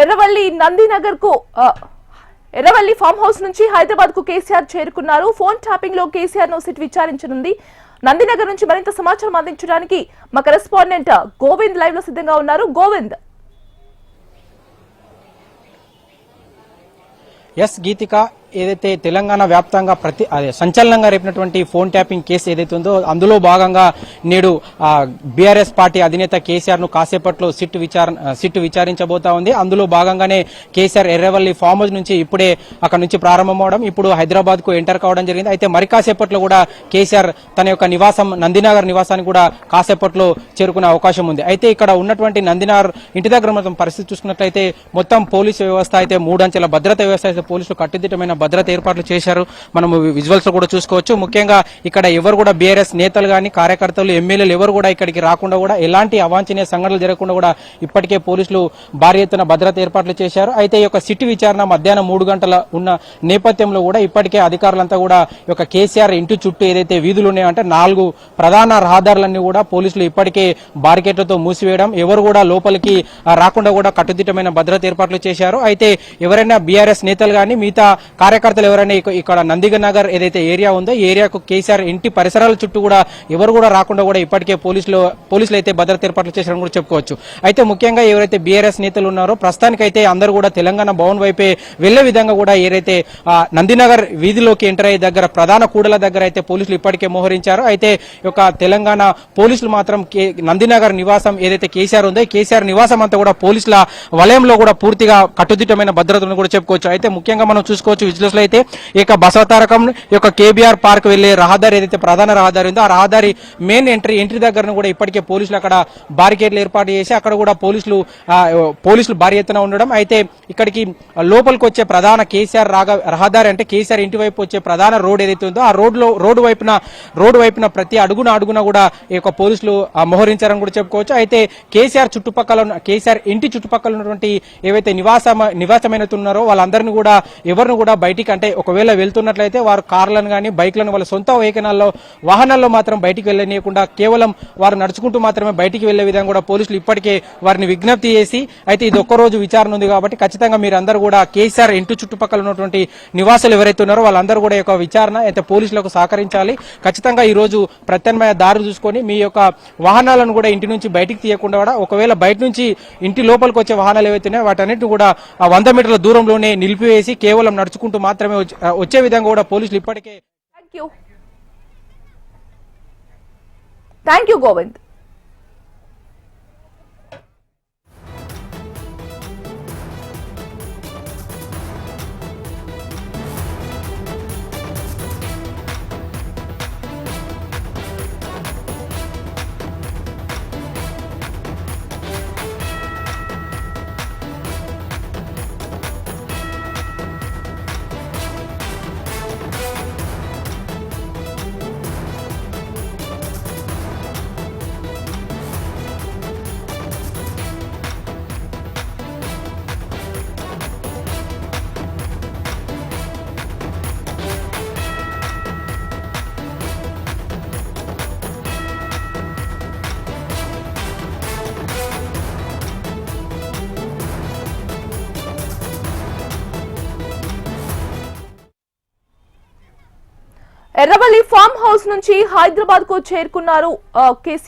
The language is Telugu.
ఎర్రవల్లి నందినగర్ కు ఎర్రవల్లి ఫామ్ హౌస్ నుంచి హైదరాబాద్ కు కేసీఆర్ చేరుకున్నారు. ఫోన్ ట్యాపింగ్ లో కేసీఆర్ ను సిట్ విచారించనుంది. నందినగర్ నుంచి మరింత సమాచారం అందించడానికి మా కరెస్పాండెంట్ గోవింద్ లైవ్ లో సిద్ధంగా ఉన్నారు. గోవింద్. ఎస్ గీతిక, ఏదైతే తెలంగాణ వ్యాప్తంగా సంచలనంగా రేపినటువంటి ఫోన్ ట్యాపింగ్ కేసు ఏదైతే ఉందో అందులో భాగంగా నేడు బీఆర్ఎస్ పార్టీ అధినేత కేసీఆర్ ను కాసేపట్లో సిట్ విచారించబోతా ఉంది. అందులో భాగంగానే కేసీఆర్ ఎర్రవల్లి ఫామ్ హౌస్ నుంచి ఇప్పుడే అక్కడ నుంచి ప్రారంభమవడం, ఇప్పుడు హైదరాబాద్ కు ఎంటర్ కావడం జరిగింది. అయితే మరి కాసేపట్లో కూడా కేసీఆర్ తన యొక్క నివాసం నందినగర్ నివాసానికి కూడా కాసేపట్లో చేరుకునే అవకాశం ఉంది. అయితే ఇక్కడ ఉన్నటువంటి నందినగర్ ఇంటి దగ్గర మొత్తం పరిస్థితి చూసుకున్నట్లయితే మొత్తం పోలీసు వ్యవస్థ అయితే 3 అంచెల భద్రతా వ్యవస్థ అయితే పోలీసులు కట్టుదిట్టమైన భద్రత ఏర్పాట్లు చేశారు. మనం విజువల్స్ లో కూడా చూసుకోవచ్చు. ముఖ్యంగా ఇక్కడ ఎవరు కూడా బీఆర్ఎస్ నేతలు గాని కార్యకర్తలు ఎమ్మెల్యేలు ఎవరు కూడా ఇక్కడికి రాకుండా కూడా ఎలాంటి అవాంఛనీయ సంఘటనలు జరగకుండా కూడా ఇప్పటికే పోలీసులు భారీ ఎత్తున భద్రత ఏర్పాట్లు చేశారు. అయితే ఈ యొక్క సిట్ విచారణ మధ్యాహ్నం 3 గంటల ఉన్న నేపథ్యంలో కూడా ఇప్పటికే అధికారులంతా కూడా ఈ యొక్క కేసీఆర్ ఇంటి చుట్టూ ఏదైతే వీధులు ఉన్నాయో అంటే 4 ప్రధాన రహదారులన్నీ కూడా పోలీసులు ఇప్పటికే బారికేట్లతో మూసివేయడం, ఎవరు కూడా లోపలికి రాకుండా కూడా కట్టుదిట్టమైన భద్రత ఏర్పాట్లు చేశారు. అయితే ఎవరైనా బీఆర్ఎస్ నేతలు గాని మిగతా కార్యకర్తలు ఎవరైనా ఇక్కడ నందినగర్ ఏదైతే ఏరియా ఉందో ఈ ఏరియాకు కేసీఆర్ ఇంటి పరిసరాల చుట్టూ కూడా ఎవరు కూడా రాకుండా కూడా ఇప్పటికే పోలీసులు అయితే భద్రత ఏర్పాట్లు చేశారని కూడా చెప్పుకోవచ్చు. అయితే ముఖ్యంగా ఎవరైతే బీఆర్ఎస్ నేతలు ఉన్నారో ప్రస్తుతానికైతే అందరూ కూడా తెలంగాణ భవన్ వైపే వెళ్లే విధంగా కూడా ఏదైతే నందినగర్ వీధిలోకి ఎంటర్ అయ్యే దగ్గర ప్రధాన కూడల దగ్గర అయితే పోలీసులు ఇప్పటికే మోహరించారు. అయితే ఒక తెలంగాణ పోలీసులు మాత్రం నందినగర్ నివాసం ఏదైతే కేసీఆర్ ఉందో కేసీఆర్ నివాసం అంతా కూడా పోలీసుల వలయంలో కూడా పూర్తిగా కట్టుదిట్టమైన భద్రతను కూడా చెప్పుకోవచ్చు. అయితే ముఖ్యంగా మనం చూసుకోవచ్చు విజువల్స్ లో అయితే ఇక బసవతారకం యొక్క కేబీఆర్ పార్క్ వెళ్లే రహదారి ఏదైతే ప్రధాన రహదారి ఉందో ఆ రహదారి మెయిన్ ఎంట్రీ దగ్గర కూడా ఇప్పటికే పోలీసులు అక్కడ బారికేడ్లు ఏర్పాటు చేసి అక్కడ కూడా పోలీసులు భారీ ఎత్తున ఉండడం. అయితే ఇక్కడికి లోపలికి వచ్చే ప్రధాన కేసీఆర్ రహదారి అంటే కేసీఆర్ ఇంటి వైపు వచ్చే ప్రధాన రోడ్ ఏదైతే ఉందో ఆ రోడ్డు వైపున ప్రతి అడుగున కూడా ఈ యొక్క పోలీసులు మోహరించారని కూడా చెప్పుకోవచ్చు. అయితే కేసీఆర్ ఇంటి చుట్టుపక్కల ఉన్నటువంటి ఏవైతే నివాసమైన ఉన్నారో వాళ్ళందరినీ కూడా ఎవరిని కూడా బయటికి అంటే ఒకవేళ వెళ్తున్నట్లయితే వారు కార్లను కానీ బైక్లను వాళ్ళ సొంత వాహనాల్లో మాత్రం బయటికి వెళ్ళనీయకుండా కేవలం వారు నడుచుకుంటూ మాత్రమే బయటికి వెళ్లే విధంగా కూడా పోలీసులు ఇప్పటికే వారిని విజ్ఞప్తి చేసి అయితే ఇది ఒక్కరోజు విచారణ ఉంది కాబట్టి ఖచ్చితంగా మీరందరూ కూడా కేసీఆర్ ఇంటి చుట్టుపక్కల ఉన్నటువంటి నివాసులు ఎవరైతే ఉన్నారో వాళ్ళందరూ కూడా యొక్క విచారణ అయితే పోలీసులకు సహకరించాలి. ఖచ్చితంగా ఈ రోజు ప్రత్యామ్నాయ దారి చూసుకొని మీ యొక్క వాహనాలను కూడా ఇంటి నుంచి బయటికి తీయకుండా కూడా ఒకవేళ బయట నుంచి ఇంటి లోపలికి వచ్చే వాహనాలు ఏవైతున్నాయో వాటన్నిటిని కూడా 100 మీటర్ల దూరంలోనే నిలిపివేసి కేవలం నడుచుకుంటూ మాత్రమే వచ్చే విధంగా కూడా పోలీసులు ఇప్పటికే. Thank you Govind. Erravalli farm house నుంచి హైదరాబాద్ కు చేరుకున్నారు కేసీఆర్.